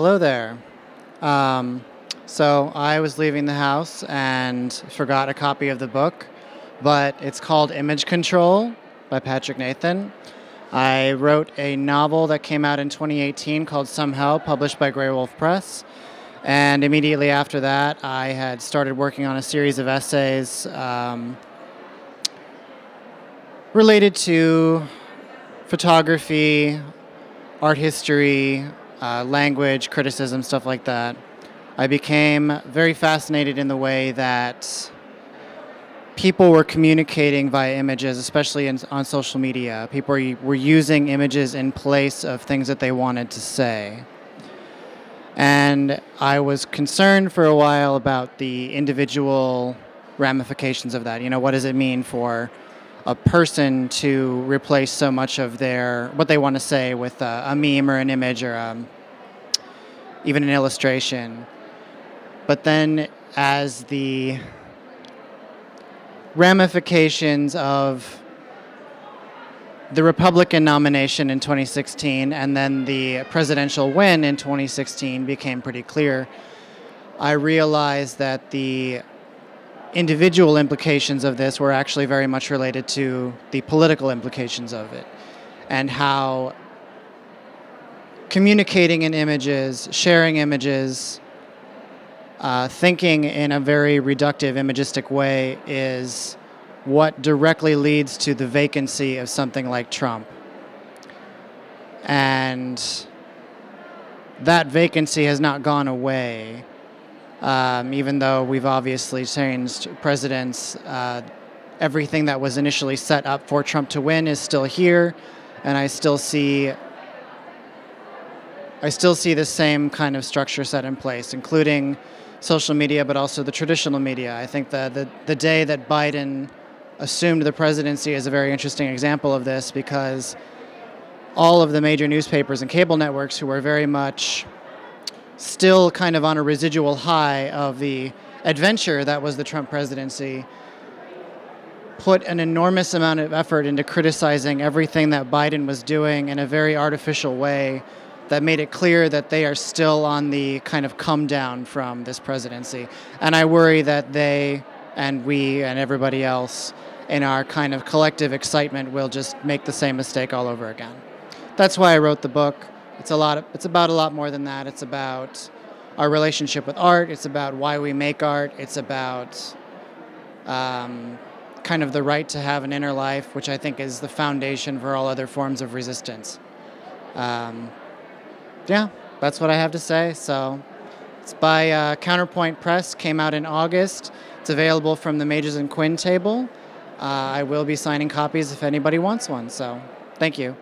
Hello there. So I was leaving the house and forgot a copy of the book, but it's called Image Control by Patrick Nathan. I wrote a novel that came out in 2018 called Somehow, published by Grey Wolf Press. And immediately after that, I had started working on a series of essays related to photography, art history, language, criticism, stuff like that. I became very fascinated in the way that people were communicating via images, especially on social media. People were using images in place of things that they wanted to say. And I was concerned for a while about the individual ramifications of that. You know, what does it mean for a person to replace so much of what they want to say with a meme or an image or even an illustration? But then as the ramifications of the Republican nomination in 2016 and then the presidential win in 2016 became pretty clear, I realized that the individual implications of this were actually very much related to the political implications of it, and how communicating in images, sharing images, thinking in a very reductive, imagistic way is what directly leads to the vacancy of something like Trump. And that vacancy has not gone away, even though we've obviously changed presidents. Everything that was initially set up for Trump to win is still here, and I still see the same kind of structure set in place, including social media, but also the traditional media. I think the day that Biden assumed the presidency is a very interesting example of this, because all of the major newspapers and cable networks, who are very much still kind of on a residual high of the adventure that was the Trump presidency, put an enormous amount of effort into criticizing everything that Biden was doing in a very artificial way that made it clear that they are still on the kind of come down from this presidency. And I worry that they and we and everybody else in our kind of collective excitement will just make the same mistake all over again. That's why I wrote the book. It's about a lot more than that. It's about our relationship with art. It's about why we make art. It's about kind of the right to have an inner life, which I think is the foundation for all other forms of resistance. Yeah, that's what I have to say. So it's by Counterpoint Press, came out in August. It's available from the Majors and Quinn table. I will be signing copies if anybody wants one, so thank you.